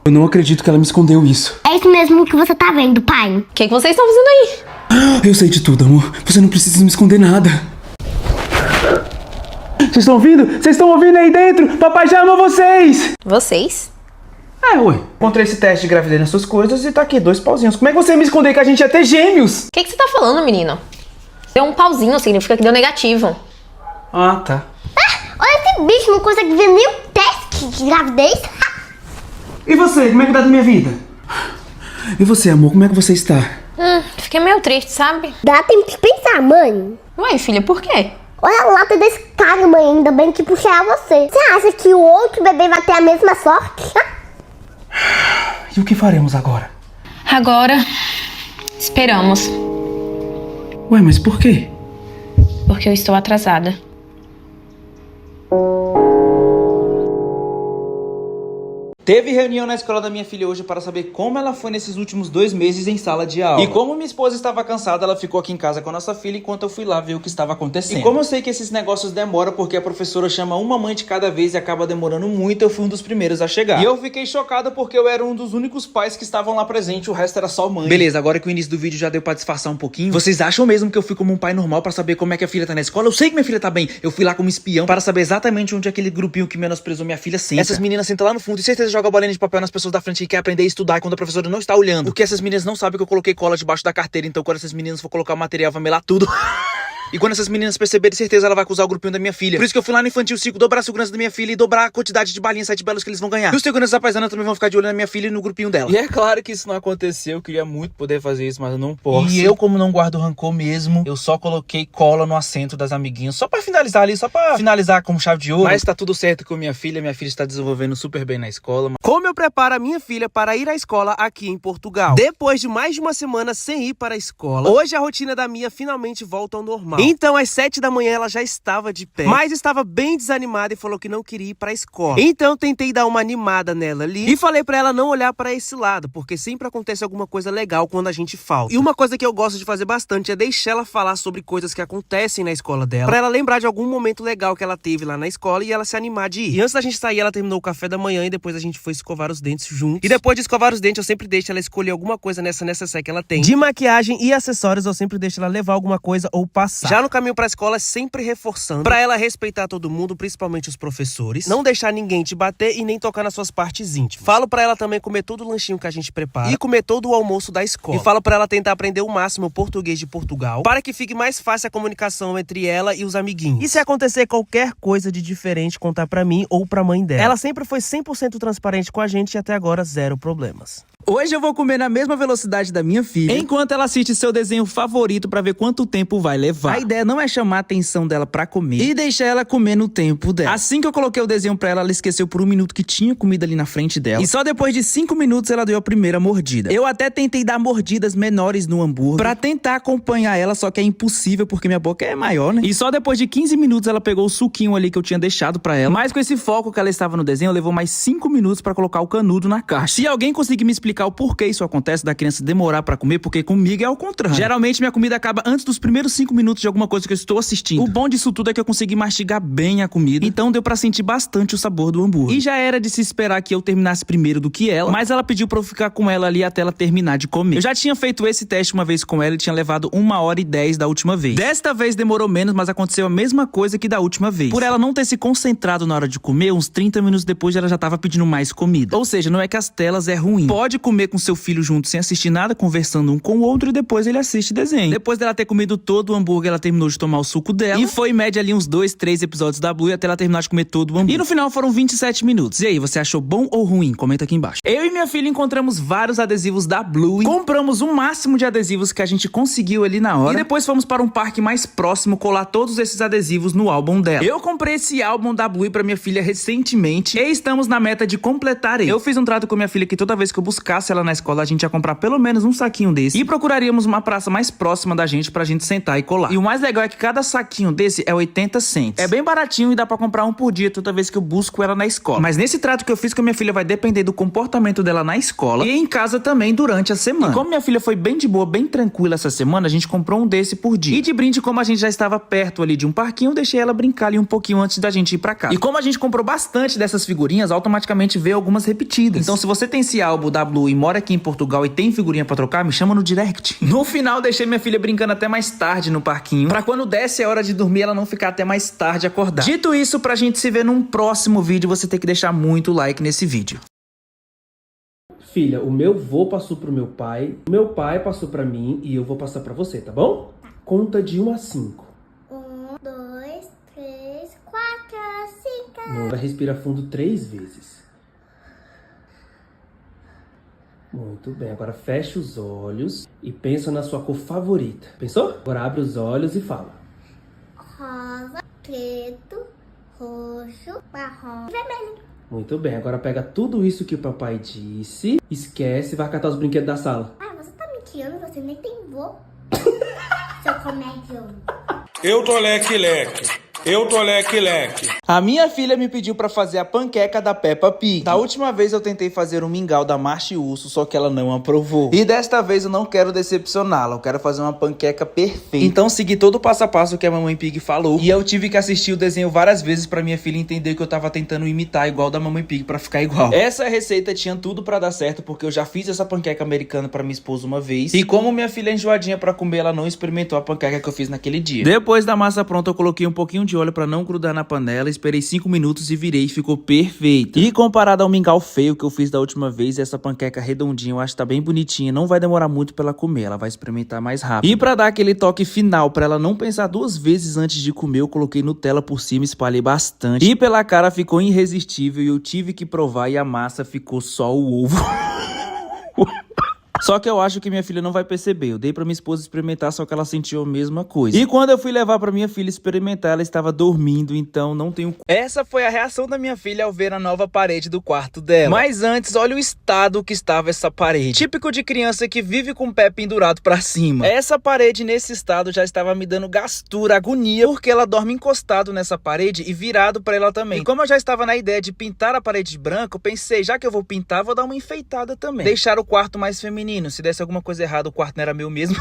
Eu não acredito que ela me escondeu isso. É isso mesmo que você tá vendo, pai. O que vocês estão fazendo aí? Eu sei de tudo, amor. Você não precisa me esconder nada. Vocês estão ouvindo? Vocês estão ouvindo aí dentro? Papai já ama vocês! Vocês? Ué. Encontrei esse teste de gravidez nas suas coisas e tá aqui, 2 pauzinhos. Como é que você ia me esconder que a gente ia ter gêmeos? O que você tá falando, menino? Deu um pauzinho, significa que deu negativo. Ah, tá. Olha esse bicho, não consegue ver nem o teste de gravidez. E você, como é que tá da minha vida? E você, amor, como é que você está? Fiquei meio triste, sabe? Dá tempo de pensar, mãe. Ué, filha, por quê? Olha a lata desse cara, mãe, ainda bem que puxei a você. Você acha que o outro bebê vai ter a mesma sorte? E o que faremos agora? Agora, esperamos. Ué, mas por quê? Porque eu estou atrasada. Teve reunião na escola da minha filha hoje para saber como ela foi nesses últimos 2 meses em sala de aula. E como minha esposa estava cansada, ela ficou aqui em casa com a nossa filha enquanto eu fui lá ver o que estava acontecendo. E como eu sei que esses negócios demoram porque a professora chama uma mãe de cada vez e acaba demorando muito, eu fui um dos primeiros a chegar. E eu fiquei chocado porque eu era um dos únicos pais que estavam lá presente, o resto era só mãe. Beleza, agora que o início do vídeo já deu pra disfarçar um pouquinho, vocês acham mesmo que eu fui como um pai normal pra saber como é que a filha tá na escola? Eu sei que minha filha tá bem. Eu fui lá como espião para saber exatamente onde aquele grupinho que menosprezou minha filha senta. Essas meninas sentam lá no fundo e certeza jogam a bolinha de papel nas pessoas da frente e quer aprender a estudar quando a professora não está olhando. Porque essas meninas não sabem que eu coloquei cola debaixo da carteira, então quando essas meninas for colocar o material vai melar tudo. E quando essas meninas perceberem, de certeza ela vai acusar o grupinho da minha filha. Por isso que eu fui lá no Infantil 5 dobrar a segurança da minha filha e dobrar a quantidade de balinhas 7 belos que eles vão ganhar. E os seguranças da paisana também vão ficar de olho na minha filha e no grupinho dela. E é claro que isso não aconteceu, eu queria muito poder fazer isso, mas eu não posso. E eu, como não guardo rancor mesmo, eu só coloquei cola no assento das amiguinhas, só pra finalizar ali, só pra finalizar com chave de ouro. Mas tá tudo certo com minha filha está desenvolvendo super bem na escola. Como eu preparo a minha filha para ir à escola aqui em Portugal? Depois de mais de uma semana sem ir para a escola, hoje a rotina da Mia finalmente volta ao normal. Então, às 7 da manhã ela já estava de pé, mas estava bem desanimada e falou que não queria ir para a escola. Então, tentei dar uma animada nela ali e falei para ela não olhar para esse lado, porque sempre acontece alguma coisa legal quando a gente falta. E uma coisa que eu gosto de fazer bastante é deixar ela falar sobre coisas que acontecem na escola dela, para ela lembrar de algum momento legal que ela teve lá na escola e ela se animar de ir. E antes da gente sair, ela terminou o café da manhã e depois a gente foi escovar os dentes juntos. E depois de escovar os dentes, eu sempre deixo ela escolher alguma coisa nessa necessaire que ela tem. De maquiagem e acessórios, eu sempre deixo ela levar alguma coisa ou passar. Já no caminho pra escola, sempre reforçando pra ela respeitar todo mundo, principalmente os professores. Não deixar ninguém te bater e nem tocar nas suas partes íntimas. Falo pra ela também comer todo o lanchinho que a gente prepara e comer todo o almoço da escola. E falo pra ela tentar aprender o máximo o português de Portugal, para que fique mais fácil a comunicação entre ela e os amiguinhos. E se acontecer qualquer coisa de diferente, contar pra mim ou pra mãe dela. Ela sempre foi 100% transparente com a gente e até agora 0 problemas. Hoje eu vou comer na mesma velocidade da minha filha, enquanto ela assiste seu desenho favorito pra ver quanto tempo vai levar. A ideia não é chamar a atenção dela pra comer e deixar ela comer no tempo dela. Assim que eu coloquei o desenho pra ela, ela esqueceu por 1 minuto que tinha comida ali na frente dela. E só depois de 5 minutos ela deu a primeira mordida. Eu até tentei dar mordidas menores no hambúrguer pra tentar acompanhar ela, só que é impossível porque minha boca é maior, né? E só depois de 15 minutos ela pegou o suquinho ali que eu tinha deixado pra ela. Mas com esse foco que ela estava no desenho, levou mais 5 minutos pra colocar o canudo na caixa. Se alguém conseguir me explicar o porquê isso acontece da criança demorar pra comer, porque comigo é ao contrário. Geralmente minha comida acaba antes dos primeiros 5 minutos de alguma coisa que eu estou assistindo. O bom disso tudo é que eu consegui mastigar bem a comida, então deu pra sentir bastante o sabor do hambúrguer. E já era de se esperar que eu terminasse primeiro do que ela, mas ela pediu pra eu ficar com ela ali até ela terminar de comer. Eu já tinha feito esse teste uma vez com ela e tinha levado 1h10 da última vez. Desta vez demorou menos, mas aconteceu a mesma coisa que da última vez. Por ela não ter se concentrado na hora de comer, uns 30 minutos depois ela já tava pedindo mais comida. Ou seja, não é que as telas é ruim. Pode comer com seu filho junto sem assistir nada, conversando um com o outro, e depois ele assiste desenho. Depois dela ter comido todo o hambúrguer, ela terminou de tomar o suco dela e foi em média ali uns 2, 3 episódios da Blue até ela terminar de comer todo o hambúrguer. E no final foram 27 minutos. E aí, você achou bom ou ruim? Comenta aqui embaixo. Eu e minha filha encontramos vários adesivos da Blue, compramos o máximo de adesivos que a gente conseguiu ali na hora e depois fomos para um parque mais próximo colar todos esses adesivos no álbum dela. Eu comprei esse álbum da Blue pra minha filha recentemente e estamos na meta de completar ele. Eu fiz um trato com minha filha que toda vez que eu buscar buscasse ela na escola, a gente ia comprar pelo menos um saquinho desse e procuraríamos uma praça mais próxima da gente pra gente sentar e colar. E o mais legal é que cada saquinho desse é 80 cents. É bem baratinho e dá pra comprar um por dia toda vez que eu busco ela na escola. Mas nesse trato que eu fiz com a minha filha vai depender do comportamento dela na escola e em casa também durante a semana. E como minha filha foi bem de boa, bem tranquila essa semana, a gente comprou um desse por dia. E de brinde, como a gente já estava perto ali de um parquinho, eu deixei ela brincar ali um pouquinho antes da gente ir pra casa. E como a gente comprou bastante dessas figurinhas, automaticamente veio algumas repetidas. Então se você tem esse álbum da Blue e mora aqui em Portugal e tem figurinha pra trocar, me chama no direct. No final, deixei minha filha brincando até mais tarde no parquinho, pra quando desse a hora de dormir, ela não ficar até mais tarde acordada. Dito isso, pra gente se ver num próximo vídeo, você tem que deixar muito like nesse vídeo. Filha, o meu vô passou pro meu pai, o meu pai passou pra mim e eu vou passar pra você, tá bom? Conta de 1 a 5. 1, 2, 3, 4, 5. Vai respirar fundo 3 vezes. Muito bem, agora fecha os olhos e pensa na sua cor favorita. Pensou? Agora abre os olhos e fala. Rosa, preto, roxo, marrom e vermelho. Muito bem, agora pega tudo isso que o papai disse, esquece e vai catar os brinquedos da sala. Ah, você tá mentindo, você nem tem vô. Seu comédio. Eu tô leque-leque. Eu tô leque-leque. A minha filha me pediu pra fazer a panqueca da Peppa Pig. Da última vez eu tentei fazer um mingau da Marcha e Urso, só que ela não aprovou. E desta vez eu não quero decepcioná-la, eu quero fazer uma panqueca perfeita. Então segui todo o passo a passo que a Mamãe Pig falou. E eu tive que assistir o desenho várias vezes pra minha filha entender que eu tava tentando imitar igual da Mamãe Pig pra ficar igual. Essa receita tinha tudo pra dar certo, porque eu já fiz essa panqueca americana pra minha esposa uma vez. E como minha filha é enjoadinha pra comer, ela não experimentou a panqueca que eu fiz naquele dia. Depois da massa pronta, eu coloquei um pouquinho de óleo pra não grudar na panela, esperei 5 minutos e virei e ficou perfeita. E comparado ao mingau feio que eu fiz da última vez, essa panqueca redondinha eu acho que tá bem bonitinha, não vai demorar muito pra ela comer, ela vai experimentar mais rápido. E pra dar aquele toque final, pra ela não pensar 2 vezes antes de comer, eu coloquei Nutella por cima e espalhei bastante. E pela cara ficou irresistível e eu tive que provar e a massa ficou só o ovo. Só que eu acho que minha filha não vai perceber. Eu dei pra minha esposa experimentar, só que ela sentiu a mesma coisa. E quando eu fui levar pra minha filha experimentar, ela estava dormindo, então não tenho... Essa foi a reação da minha filha ao ver a nova parede do quarto dela. Mas antes, olha o estado que estava essa parede. Típico de criança que vive com o pé pendurado pra cima. Essa parede nesse estado já estava me dando gastura, agonia, porque ela dorme encostado nessa parede e virado pra ela também. E como eu já estava na ideia de pintar a parede de branco, eu pensei, já que eu vou pintar, vou dar uma enfeitada também. Deixar o quarto mais feminino. Se desse alguma coisa errada, o quarto não era meu mesmo.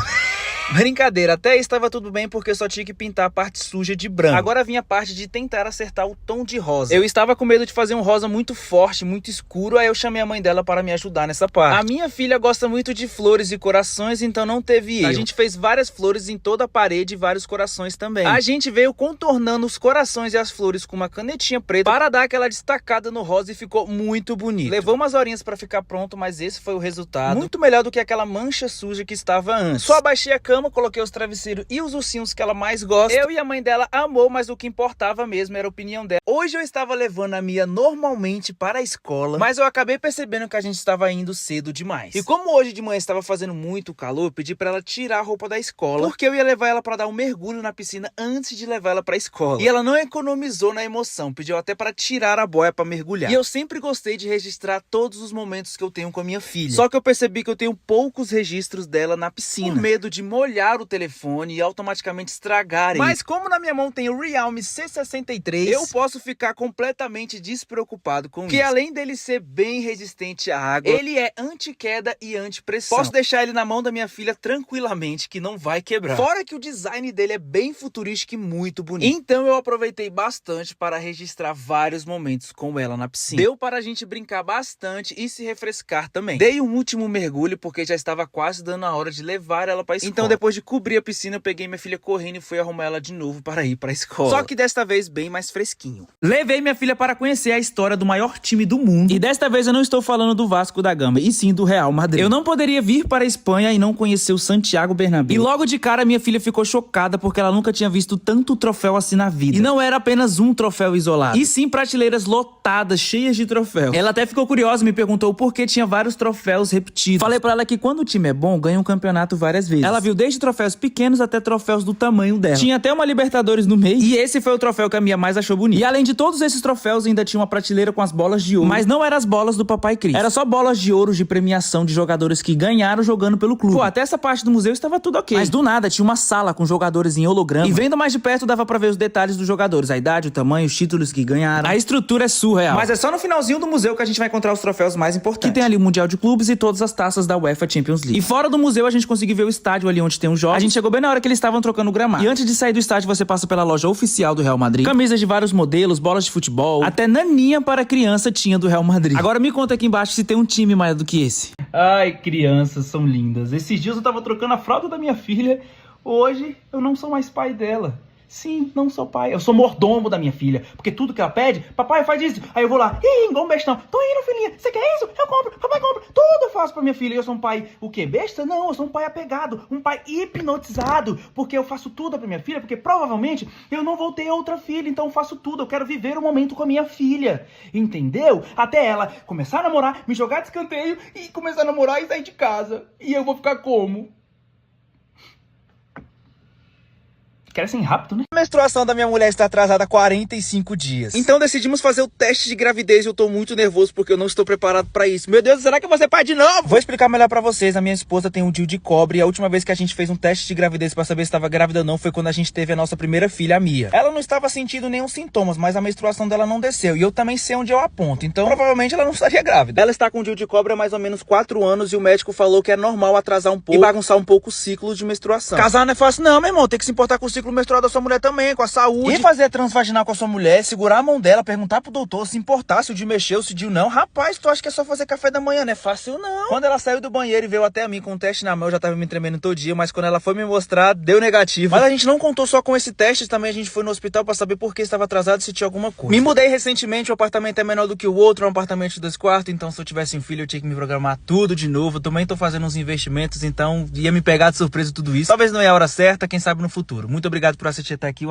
Brincadeira, até aí estava tudo bem porque eu só tinha que pintar a parte suja de branco. Agora vinha a parte de tentar acertar o tom de rosa. Eu estava com medo de fazer um rosa muito forte, muito escuro, aí eu chamei a mãe dela para me ajudar nessa parte. A minha filha gosta muito de flores e corações, então não teve erro. A gente fez várias flores em toda a parede e vários corações também. A gente veio contornando os corações e as flores com uma canetinha preta para dar aquela destacada no rosa e ficou muito bonito. Levou umas horinhas para ficar pronto, mas esse foi o resultado. Muito melhor do que aquela mancha suja que estava antes. Só abaixei a cama, coloquei os travesseiros e os ursinhos que ela mais gosta. Eu e a mãe dela amou, mas o que importava mesmo era a opinião dela. Hoje eu estava levando a Mia normalmente para a escola, mas eu acabei percebendo que a gente estava indo cedo demais. E como hoje de manhã estava fazendo muito calor, eu pedi para ela tirar a roupa da escola, porque eu ia levar ela para dar um mergulho na piscina antes de levar ela para a escola. E ela não economizou na emoção, pediu até para tirar a boia para mergulhar. E eu sempre gostei de registrar todos os momentos que eu tenho com a minha filha. Só que eu percebi que eu tenho poucos registros dela na piscina, por medo de molhar o telefone e automaticamente estragar ele. Mas como na minha mão tem o Realme C63, eu posso ficar completamente despreocupado com isso. Que além dele ser bem resistente à água, ele é anti-queda e anti-pressão. Posso deixar ele na mão da minha filha tranquilamente, que não vai quebrar. Fora que o design dele é bem futurístico e muito bonito. Então eu aproveitei bastante para registrar vários momentos com ela na piscina. Deu para a gente brincar bastante e se refrescar também. Dei um último mergulho porque já estava quase dando a hora de levar ela para a escola. Então depois de cobrir a piscina, eu peguei minha filha correndo e fui arrumar ela de novo para ir para a escola. Só que desta vez bem mais fresquinho. Levei minha filha para conhecer a história do maior time do mundo. E desta vez eu não estou falando do Vasco da Gama, e sim do Real Madrid. Eu não poderia vir para a Espanha e não conhecer o Santiago Bernabéu. E logo de cara minha filha ficou chocada porque ela nunca tinha visto tanto troféu assim na vida. E não era apenas um troféu isolado, e sim prateleiras lotadas, cheias de troféus. Ela até ficou curiosa e me perguntou por que tinha vários troféus repetidos. Falei para ela que quando o time é bom, ganha um campeonato várias vezes. Ela viu desde troféus pequenos até troféus do tamanho dela. Tinha até uma Libertadores no meio, e esse foi o troféu que a Mia mais achou bonito. E além de todos esses troféus, ainda tinha uma prateleira com as bolas de ouro. Mas não eram as bolas do Papai Cris. Era só bolas de ouro de premiação de jogadores que ganharam jogando pelo clube. Pô, até essa parte do museu estava tudo ok. Mas do nada, tinha uma sala com jogadores em holograma. E vendo mais de perto, dava pra ver os detalhes dos jogadores. A idade, o tamanho, os títulos que ganharam. A estrutura é surreal. Mas é só no finalzinho do museu que a gente vai encontrar os troféus mais importantes. Que tem ali o Mundial de Clubes e todas as taças da UEFA Champions League. E fora do museu, a gente conseguiu ver o estádio ali onde tem os jogos. A gente chegou bem na hora que eles estavam trocando o gramado. E antes de sair do estádio, você passa pela loja oficial do Real Madrid. Camisas de vários modelos, bolas de futebol, até naninha para criança tinha do Real Madrid. Agora me conta aqui embaixo se tem um time maior do que esse. Ai, crianças são lindas. Esses dias eu tava trocando a fralda da minha filha. Hoje eu não sou mais pai dela. Sim, não sou pai. Eu sou mordomo da minha filha. Porque tudo que ela pede, papai faz isso. Aí eu vou lá, igual um bestão. Tô indo, filhinha. Você quer isso? Eu compro. Papai compra. Tudo eu faço pra minha filha. Eu sou um pai, o quê? Besta? Não, eu sou um pai apegado. Um pai hipnotizado. Porque eu faço tudo pra minha filha. Porque provavelmente eu não vou ter outra filha. Então eu faço tudo. Eu quero viver o momento com a minha filha. Entendeu? Até ela começar a namorar, me jogar de escanteio e começar a namorar e sair de casa. E eu vou ficar como? Crescem rápido, né? A menstruação da minha mulher está atrasada há 45 dias. Então decidimos fazer o teste de gravidez e eu tô muito nervoso porque eu não estou preparado pra isso. Meu Deus, será que eu vou ser pai de novo? Vou explicar melhor pra vocês. A minha esposa tem um DIU de cobre e a última vez que a gente fez um teste de gravidez pra saber se estava grávida ou não foi quando a gente teve a nossa primeira filha, a Mia. Ela não estava sentindo nenhum sintomas, mas a menstruação dela não desceu. E eu também sei onde eu aponto. Então, provavelmente ela não estaria grávida. Ela está com um DIU de cobre há mais ou menos 4 anos e o médico falou que é normal atrasar um pouco e bagunçar um pouco o ciclo de menstruação. Casar não é fácil não, meu irmão. Tem que se importar com o ciclo menstrual da sua mulher também, com a saúde. E fazer transvaginal com a sua mulher, segurar a mão dela, perguntar pro doutor se importar, se o DIU mexeu, se o DIU não. Rapaz, tu acha que é só fazer café da manhã, não é fácil não. Quando ela saiu do banheiro e veio até mim com um teste na mão, eu já tava me tremendo todo dia, mas quando ela foi me mostrar, deu negativo. Mas a gente não contou só com esse teste, também a gente foi no hospital pra saber por que estava atrasado e se tinha alguma coisa. Me mudei recentemente, o apartamento é menor do que o outro, é um apartamento de 2 quartos, então se eu tivesse um filho eu tinha que me programar tudo de novo. Eu também tô fazendo uns investimentos, então ia me pegar de surpresa tudo isso. Talvez não é a hora certa, quem sabe no futuro. Muito obrigado por assistir até aqui.